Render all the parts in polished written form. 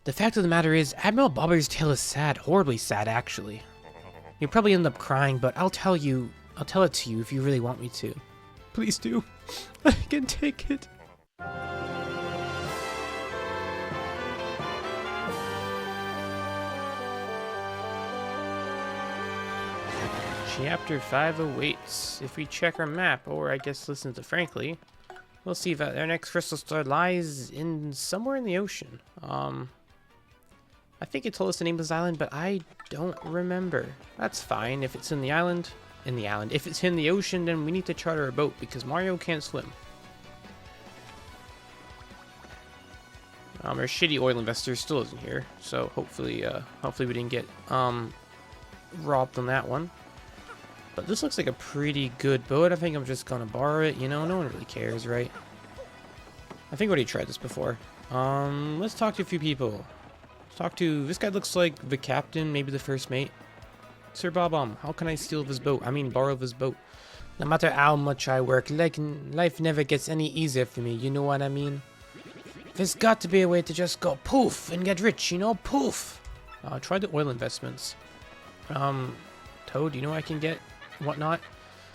The fact of the matter is, Admiral Bobbery's tale is sad, horribly sad, actually. You'll probably end up crying, but I'll tell it to you if you really want me to. Please do. I can take it. Chapter 5 awaits. If we check our map, or I guess listen to Frankly, we'll see that our next crystal star lies in somewhere in the ocean. I think it told us the name of this island, but I don't remember. That's fine. If it's in the island. If it's in the ocean, then we need to charter a boat because Mario can't swim. Our shitty oil investor still isn't here, so hopefully we didn't get robbed on that one. But this looks like a pretty good boat. I think I'm just gonna borrow it. You know, no one really cares, right? I think we already tried this before. Let's talk to a few people. This guy looks like the captain, maybe the first mate. Sir Bob, how can I steal his boat? I mean, borrow his boat. No matter how much I work, life never gets any easier for me, you know what I mean? There's got to be a way to just go poof and get rich, you know, poof. Try the oil investments. Toad, you know I can get whatnot?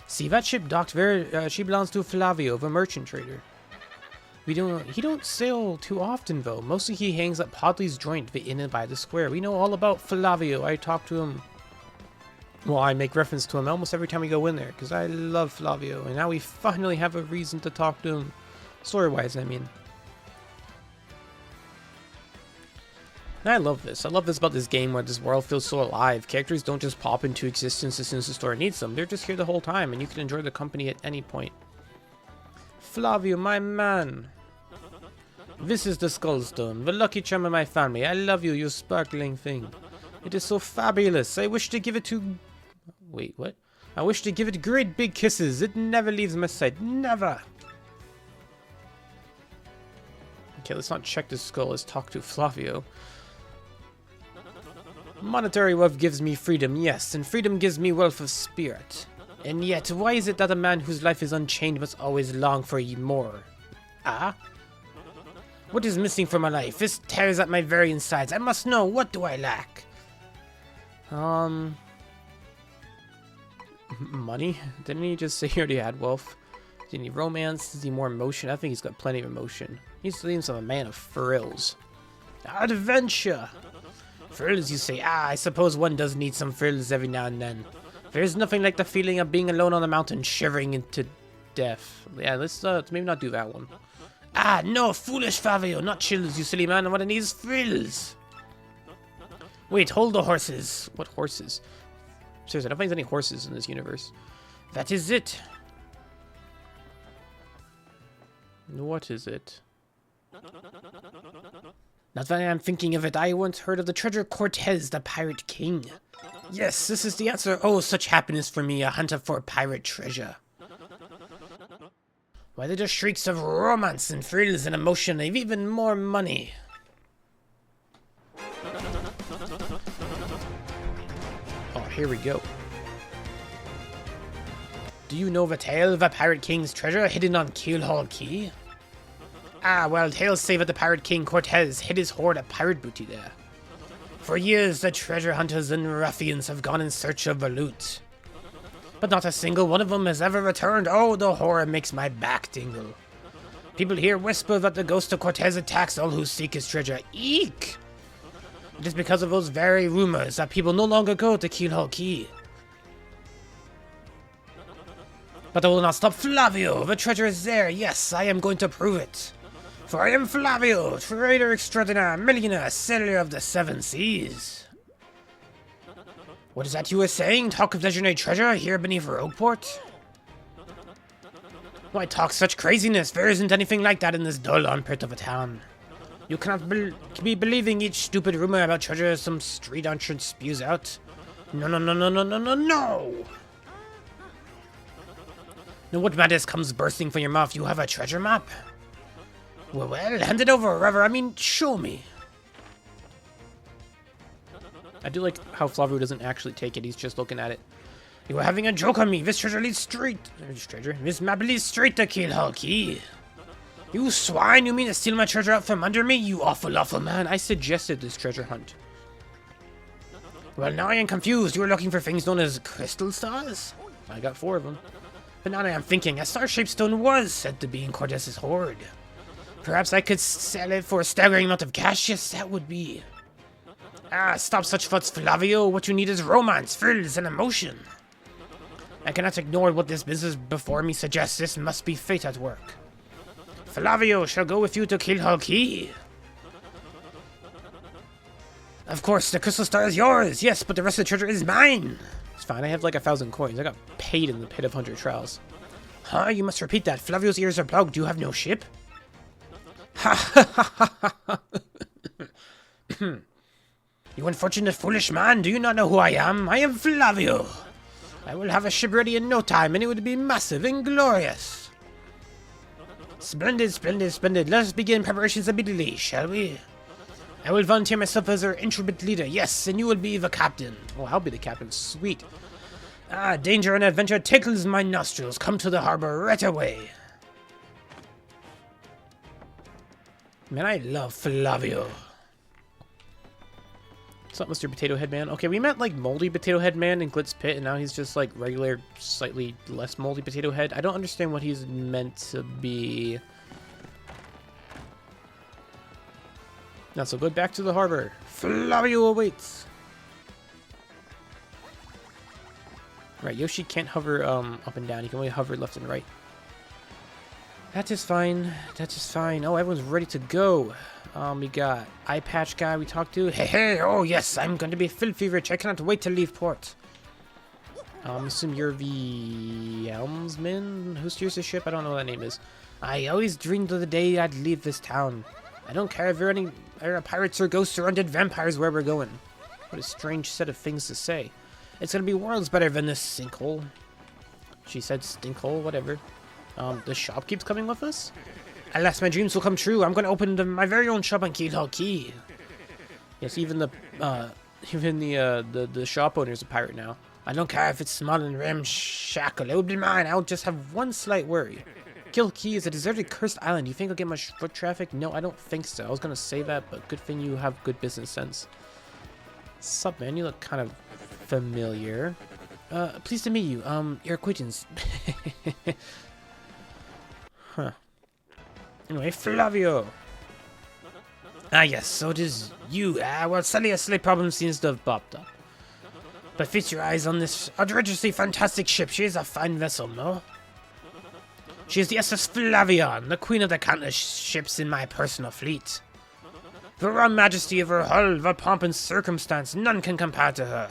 See, that ship docked she belongs to Flavio, the merchant trader. He don't sail too often though. Mostly he hangs at Podley's joint, the inn and by the square. We know all about Flavio. I talk to him. Well, I make reference to him almost every time we go in there, because I love Flavio, and now we finally have a reason to talk to him. Story-wise, I mean. And I love this. I love this about this game where this world feels so alive. Characters don't just pop into existence as soon as the story needs them. They're just here the whole time, and you can enjoy the company at any point. Flavio, my man. This is the Skullstone, the lucky charm of my family. I love you, you sparkling thing. It is so fabulous. I wish to give it to... Wait, what? I wish to give it great big kisses. It never leaves my sight. Never. Okay, let's not check the skull. Let's talk to Flavio. Monetary wealth gives me freedom, yes, and freedom gives me wealth of spirit. And yet, why is it that a man whose life is unchained must always long for more? Ah? What is missing from my life? This tears at my very insides. I must know, what do I lack? Money? Didn't he just say he already had wealth? Does he need romance? Does he need more emotion? I think he's got plenty of emotion. He's a man of frills. Adventure! Frills, you say? Ah, I suppose one does need some frills every now and then. There's nothing like the feeling of being alone on a mountain, shivering into death. Yeah, let's maybe not do that one. Ah, no, foolish Flavio, not chills, you silly man. What I need is frills. Wait, hold the horses. What horses? Seriously, I don't think there's any horses in this universe. That is it. What is it? Not that I'm thinking of it. I once heard of the treasure Cortez, the pirate king. Yes, this is the answer. Oh, such happiness for me, a hunter for pirate treasure. Why, they're just shrieks of romance and thrills and emotion and even more money. Oh, here we go. Do you know the tale of the Pirate King's treasure hidden on Keelhaul Key? Ah, well, tales say that the Pirate King Cortez hid his hoard of pirate booty there. For years, the treasure hunters and ruffians have gone in search of the loot. But not a single one of them has ever returned. Oh, the horror makes my back tingle. People here whisper that the ghost of Cortez attacks all who seek his treasure. Eek! It is because of those very rumors that people no longer go to Keelhaul Key. But I will not stop Flavio. The treasure is there. Yes, I am going to prove it. For I am Flavio, trader extraordinaire, millionaire, sailor of the seven seas. What is that you were saying? Talk of legendary treasure here beneath Rogueport? Why talk such craziness? There isn't anything like that in this dull unpert of a town. You cannot be believing each stupid rumor about treasure some street urchin spews out. No, no, no, no, no, no, no, no! Now what madness comes bursting from your mouth? You have a treasure map? Well, hand it over, Rever. I mean, show me. I do like how Flavio doesn't actually take it. He's just looking at it. You are having a joke on me. This treasure leads straight... This map leads straight to Keelhaul Key. You swine, you mean to steal my treasure out from under me, you awful, awful man? I suggested this treasure hunt. Well, now I am confused. You were looking for things known as crystal stars? I got 4 of them. But now I am thinking, a star-shaped stone was said to be in Cortez's hoard. Perhaps I could sell it for a staggering amount of cash. Yes, that would be. Ah, stop such fuss, Flavio. What you need is romance, thrills, and emotion. I cannot ignore what this business before me suggests. This must be fate at work. Flavio shall go with you to Keelhaul Key. Of course, the crystal star is yours. Yes, but the rest of the treasure is mine. It's fine. I have like 1,000 coins. I got paid in the pit of 100 trials. Huh? You must repeat that. Flavio's ears are plugged. You have no ship? Ha ha ha ha ha. You unfortunate foolish man. Do you not know who I am? I am Flavio. I will have a ship ready in no time, and it would be massive and glorious. Splendid, splendid, splendid. Let us begin preparations immediately, shall we? I will volunteer myself as our intrepid leader, yes, and you will be the captain. Oh, I'll be the captain, sweet. Ah, danger and adventure tickles my nostrils. Come to the harbor right away. Man, I love Flavio. What's up, Mr. Potato Head Man? Okay, we met like Moldy Potato Head Man in Glitz Pit, and now he's just like regular, slightly less moldy Potato Head. I don't understand what he's meant to be. Not so good. Back to the harbor. Flavio awaits. Right, Yoshi can't hover up and down. He can only hover left and right. That is fine. That is fine. Oh, everyone's ready to go. We got Eye Patch guy we talked to. Hey, hey, oh yes, I'm going to be filthy rich. I cannot wait to leave port. Assume you're the helmsman who steers the ship. I don't know what that name is. I always dreamed of the day I'd leave this town. I don't care if there are pirates or ghosts or undead vampires where we're going. What a strange set of things to say. It's going to be worlds better than this sinkhole. She said stinkhole, whatever. The shop keeps coming with us? Alas, my dreams will come true. I'm going to open my very own shop on Keelhaul Key. Yes, even the shop owner is a pirate now. I don't care if it's small and ramshackle. It will be mine. I'll just have one slight worry. Keelhaul Key is a deserted, cursed island. Do you think I'll get much foot traffic? No, I don't think so. I was going to say that, but good thing you have good business sense. Sup, man? You look kind of familiar. Pleased to meet you. Your acquaintance. Huh. Anyway, Flavio. Ah, yes, so it is you. Well, suddenly a slight problem seems to have popped up. But fix your eyes on this outrageously fantastic ship. She is a fine vessel, no? She is the SS Flavion, the queen of the countless ships in my personal fleet. The raw majesty of her hull, the pomp and circumstance, none can compare to her.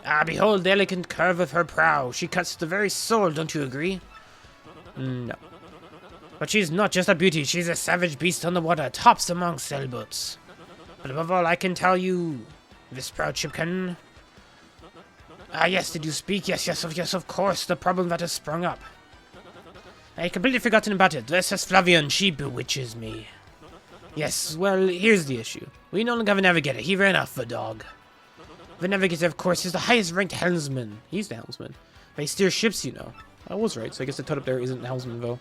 Ah, behold the elegant curve of her prow. She cuts the very soul, don't you agree? No. But she's not just a beauty, she's a savage beast on the water, tops among sailboats. But above all, I can tell you, this proud ship can... Ah, yes, did you speak? Yes, of course, the problem that has sprung up. I had completely forgotten about it. The SS Flavion, she bewitches me. Yes, well, here's the issue. We no longer have a navigator. He ran off the dog. The navigator, of course, is the highest-ranked helmsman. He's the helmsman. They steer ships, you know. I was right, so I guess the toad up there isn't the helmsman, though.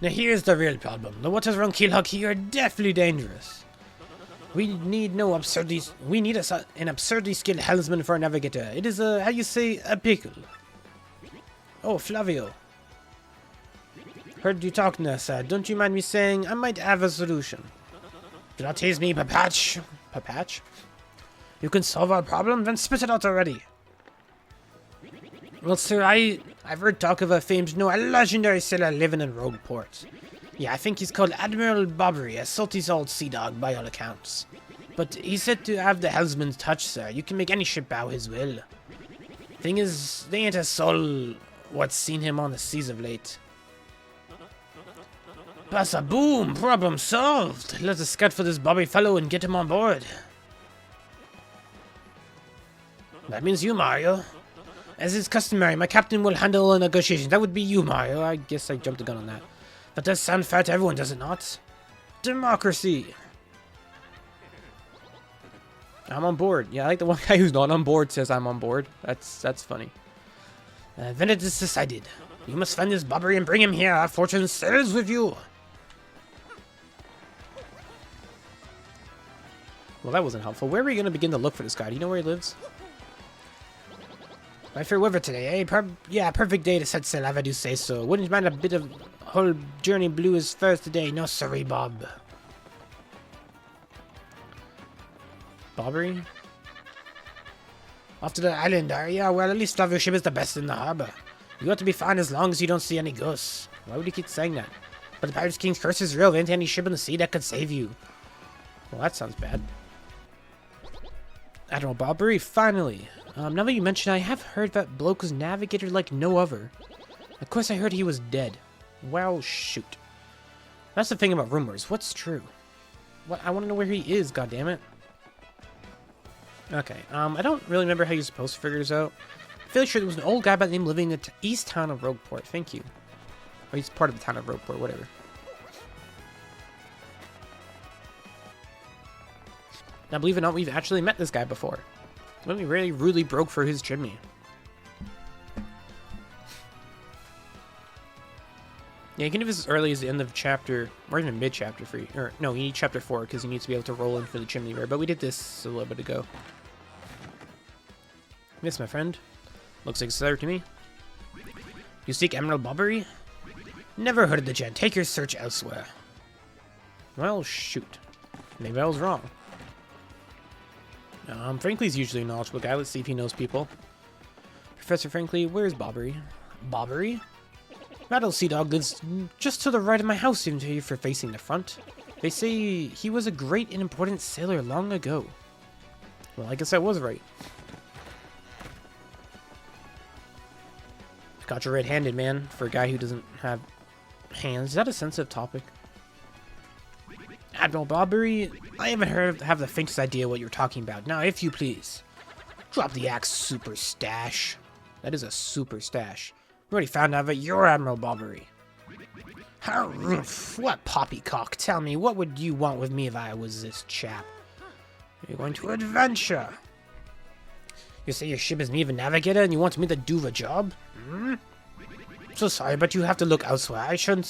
Now, here's the real problem. The waters around Keelhaul Key are deathly dangerous. We need an absurdly skilled helmsman for a navigator. It is how you say, a pickle. Oh, Flavio. Heard you talk, Nessa. Don't you mind me saying I might have a solution. Do not tease me, Papatch. Papatch? You can solve our problem? Then spit it out already. Well, sir, I've heard talk of a legendary sailor living in Rogueport. Yeah, I think he's called Admiral Bobbery, a salty old sea dog by all accounts. But he's said to have the helmsman's touch, sir. You can make any ship bow his will. Thing is, they ain't a soul what's seen him on the seas of late. Bassa boom! Problem solved! Let us scout for this Bobby fellow and get him on board. That means you, Mario. As is customary, my captain will handle the negotiations. That would be you, Mario. I guess I jumped the gun on that. That does sound fair to everyone, does it not? Democracy! I'm on board. Yeah, I like the one guy who's not on board says I'm on board. That's funny. Then it is decided. You must find this Bobbery and bring him here. Our fortune sails with you. Well, that wasn't helpful. Where are we going to begin to look for this guy? Do you know where he lives? My fair weather today, eh? Yeah, perfect day to set sail, if I do say so. Wouldn't mind a bit of whole journey blue as first today. No, sorry, Bob. Bobbery? Off to the island, are ya? Well, at least Flavio ship is the best in the harbor. You ought to be fine as long as you don't see any ghosts. Why would he keep saying that? But the Pirates King's curse is real. There ain't any ship in the sea that could save you. Well, that sounds bad. Admiral Bobbery, finally. Now that you mention, I have heard that bloke was navigator like no other. Of course, I heard he was dead. Well, shoot. That's the thing about rumors. What's true? What? I want to know where he is, goddammit. Okay, I don't really remember how you're supposed to figure this out. I'm fairly sure there was an old guy by the name living in the east town of Rogueport. Thank you. Or he's part of the town of Rogueport, whatever. Now, believe it or not, we've actually met this guy before. When we really rudely broke for his chimney. Yeah, you can do this as early as the end of chapter, or even mid-chapter for you. Or, no, you need chapter 4, because you need to be able to roll in for the chimney wear. But we did this a little bit ago. Yes, my friend. Looks like a seller to me. You seek Emerald Bobbery? Never heard of the gent. Take your search elsewhere. Well, shoot. Maybe I was wrong. Frankly's usually a knowledgeable guy. Let's see if he knows people. Professor Frankly, where's Bobbery? Bobbery? Rattle Sea Dog lives just to the right of my house, even if you're facing the front. They say he was a great and important sailor long ago. Well, I guess I was right. Got you red-handed, man, for a guy who doesn't have hands. Is that a sensitive topic? Admiral Bobbery, I haven't have the faintest idea what you're talking about. Now, if you please, drop the axe, super stash. That is a super stash. We already found out that you're Admiral Bobbery. What poppycock? Tell me, what would you want with me if I was this chap? You're going to adventure. You say your ship is me, the navigator, and you want me to do the job? So sorry, but you have to look elsewhere. I shall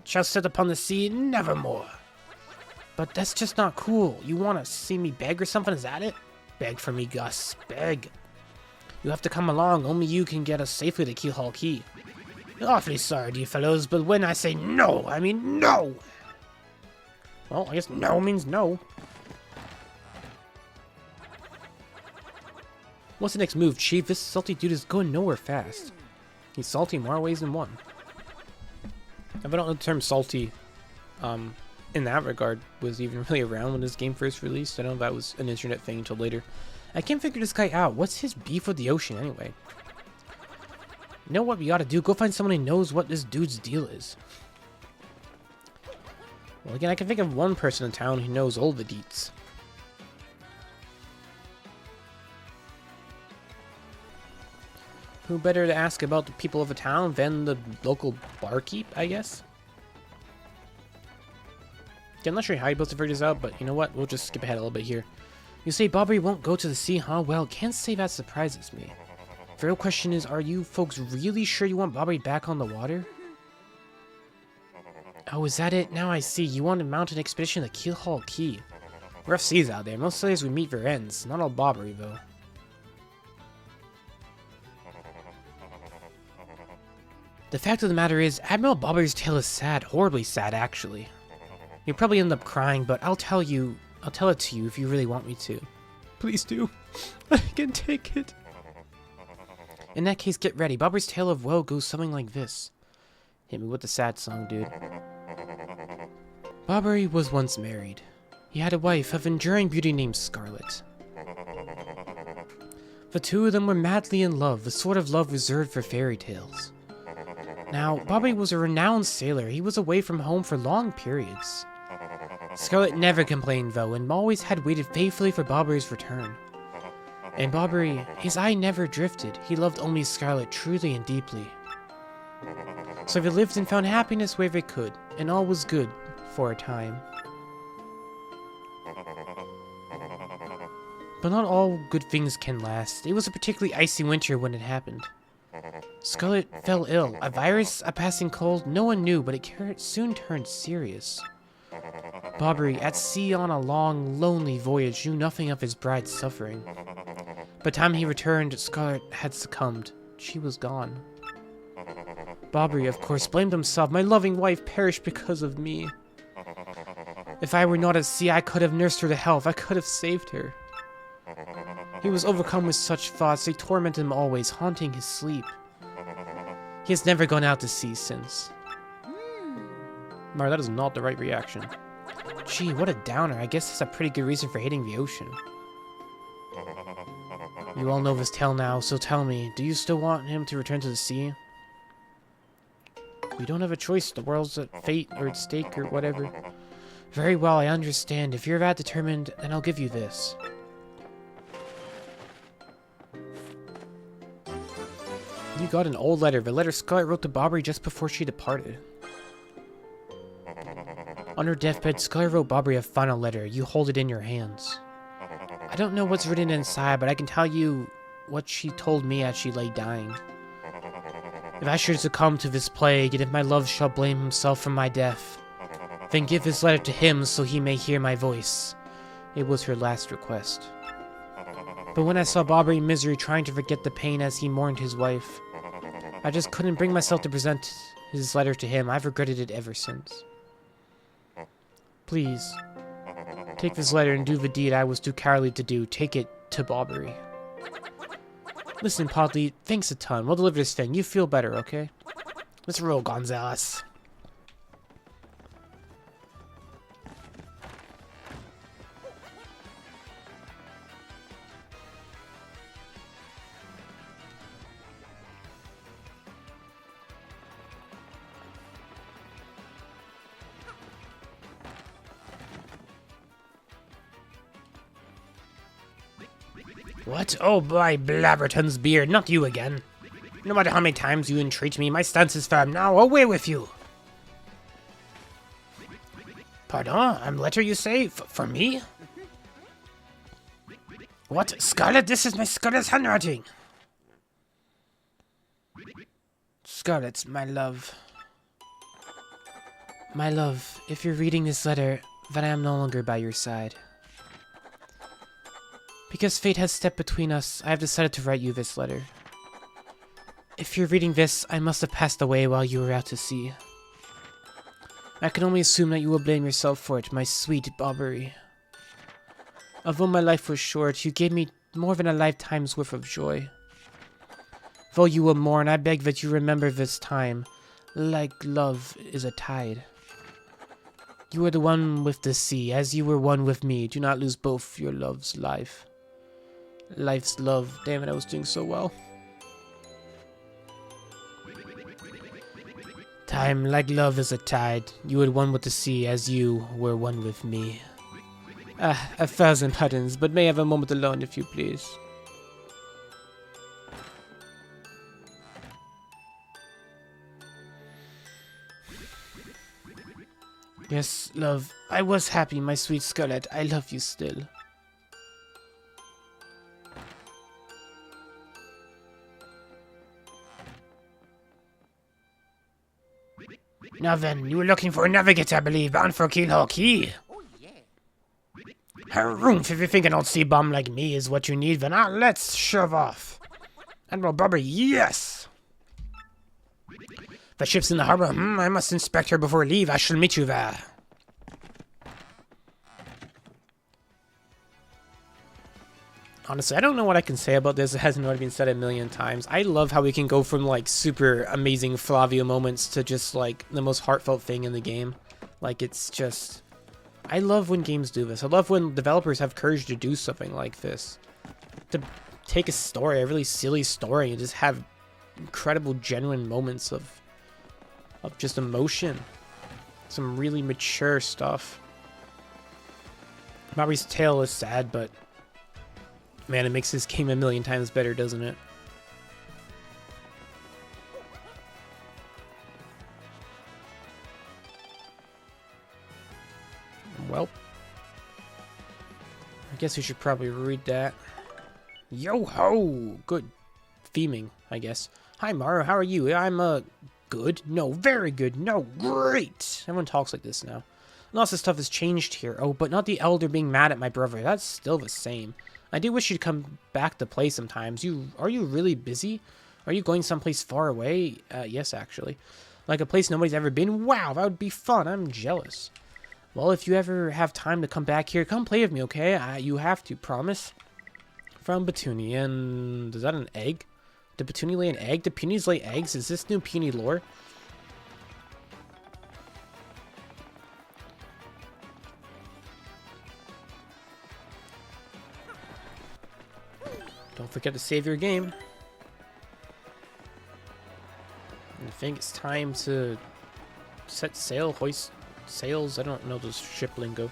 set upon the sea nevermore. But that's just not cool. You want to see me beg or something? Is that it? Beg for me, Gus. Beg. You have to come along. Only you can get us safely to Keelhaul Key. Awfully sorry, dear fellows, but when I say no, I mean no. Well, I guess no means no. What's the next move, Chief? This salty dude is going nowhere fast. He's salty in more ways than one. If I don't know the term salty, in that regard, was even really around when this game first released. I know that was an internet thing until later. I can't figure this guy out. What's his beef with the ocean anyway? You know what we ought to do? Go find someone who knows what this dude's deal is. Well, again, I can think of one person in town who knows all the deets. Who better to ask about the people of a town than the local barkeep, I guess? Okay, I'm not sure how you're supposed to figure this out, but you know what? We'll just skip ahead a little bit here. You say Bobbery won't go to the sea, huh? Well, can't say that surprises me. The real question is, are you folks really sure you want Bobbery back on the water? Oh, is that it? Now I see. You want to mount an expedition to Keelhaul Key. Rough seas out there. Most sailors we meet for ends. Not all Bobbery, though. The fact of the matter is, Admiral Bobbery's tale is sad. Horribly sad, actually. You'll probably end up crying, but I'll tell it to you if you really want me to. Please do. I can take it. In that case, get ready. Bobbery's tale of woe goes something like this. Hit me with the sad song, dude. Bobbery was once married. He had a wife of enduring beauty named Scarlette. The two of them were madly in love, the sort of love reserved for fairy tales. Now, Bobbery was a renowned sailor. He was away from home for long periods. Scarlette never complained, though, and always had waited faithfully for Bobbery's return. And Bobbery, his eye never drifted. He loved only Scarlette truly and deeply. So they lived and found happiness where they could, and all was good for a time. But not all good things can last. It was a particularly icy winter when it happened. Scarlette fell ill. A virus, a passing cold, no one knew, but it soon turned serious. Bobbery, at sea on a long, lonely voyage, knew nothing of his bride's suffering. By the time he returned, Scarlette had succumbed. She was gone. Bobbery, of course, blamed himself. My loving wife perished because of me. If I were not at sea, I could have nursed her to health. I could have saved her. He was overcome with such thoughts. They tormented him always, haunting his sleep. He has never gone out to sea since. Mar, that is not the right reaction. Gee, what a downer. I guess that's a pretty good reason for hating the ocean. You all know this tale now, so tell me, do you still want him to return to the sea? We don't have a choice. The world's at fate or at stake or whatever. Very well, I understand. If you're that determined, then I'll give you this. You got an old letter. The letter Scarlette wrote to Bobbery just before she departed. On her deathbed, Scarlette wrote Bobbery a final letter. You hold it in your hands. I don't know what's written inside, but I can tell you what she told me as she lay dying. If I should succumb to this plague, and if my love shall blame himself for my death, then give this letter to him so he may hear my voice. It was her last request. But when I saw Bobbery in misery trying to forget the pain as he mourned his wife, I just couldn't bring myself to present his letter to him. I've regretted it ever since. Please, take this letter and do the deed I was too cowardly to do. Take it to Bobbery. Listen, Podley, thanks a ton. We'll deliver this thing. You feel better, okay? Let's roll, Gonzalez. What? Oh, by Blabberton's beard, not you again. No matter how many times you entreat me, my stance is firm. Now, away with you! Pardon? I'm letter, you say? For me? What? Scarlette, this is my Scarlette's handwriting! Scarlette, my love. My love, if you're reading this letter, then I am no longer by your side. Because fate has stepped between us, I have decided to write you this letter. If you're reading this, I must have passed away while you were out to sea. I can only assume that you will blame yourself for it, my sweet Bobbery. Although my life was short, you gave me more than a lifetime's worth of joy. Though you will mourn, I beg that you remember this time, like love is a tide. You are the one with the sea, as you were one with me. Do not lose both your love's life. Life's love. Damn it, I was doing so well. Time, like love is a tide. You were one with the sea, as you were one with me. Ah, 1,000 pardons, but may I have a moment alone, if you please. Yes, love. I was happy, my sweet Scarlette. I love you still. Now then, you were looking for a navigator, I believe, bound for Keelhaul Key. Oh, yeah. Harumph, if you think an old sea bum like me is what you need, then let's shove off. Admiral Bobbery, yes! The ship's in the harbor. I must inspect her before I leave. I shall meet you there. Honestly, I don't know what I can say about this. It hasn't already been said a million times. I love how we can go from, like, super amazing Flavio moments to just, like, the most heartfelt thing in the game. Like, it's just... I love when games do this. I love when developers have courage to do something like this. To take a story, a really silly story, and just have incredible, genuine moments of just emotion. Some really mature stuff. Bobbery's tale is sad, but... man, it makes this game a million times better, doesn't it? Well, I guess we should probably read that. Yo-ho! Good theming, I guess. Hi, Mario, how are you? I'm, good. No, very good. No, great! Everyone talks like this now. Lots of stuff has changed here. Oh, but not the elder being mad at my brother. That's still the same. I do wish you'd come back to play sometimes. Are you really busy? Are you going someplace far away? Yes, actually. Like a place nobody's ever been? Wow, that would be fun. I'm jealous. Well, if you ever have time to come back here, come play with me, okay? You have to, promise. From Petunia. And is that an egg? Did Petunia lay an egg? Do peonies lay eggs? Is this new peony lore? Don't forget to save your game. I think it's time to set sail, hoist sails. I don't know those ship lingo.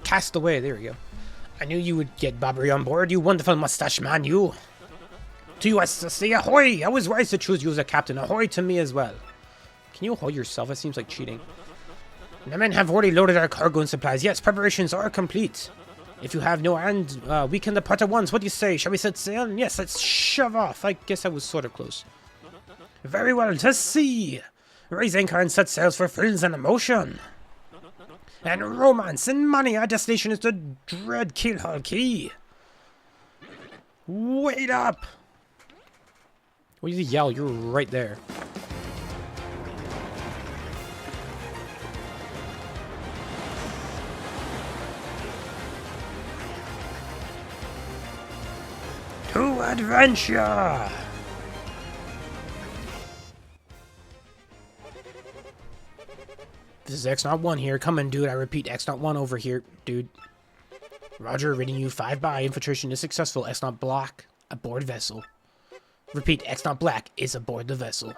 Cast away. There we go. I knew you would get Bobbery on board, you wonderful mustache man, you. To you, I say ahoy! I was wise to choose you as a captain. Ahoy to me as well. Can you ahoy yourself? That seems like cheating. The men have already loaded our cargo and supplies. Yes, preparations are complete. If you have no hand, we can depart at once. What do you say? Shall we set sail? Yes, let's shove off. I guess I was sort of close. Very well, to sea. Raise anchor and set sails for thrills and emotion. And romance and money. Our destination is the dread Keelhaul Key. Wait up. What do you yell? You're right there. To adventure! This is X-01 here. Come in, dude. I repeat, X-01 over here, dude. Roger, reading you 5 by. Infiltration is successful. X-Black aboard vessel. Repeat, X-Black is aboard the vessel.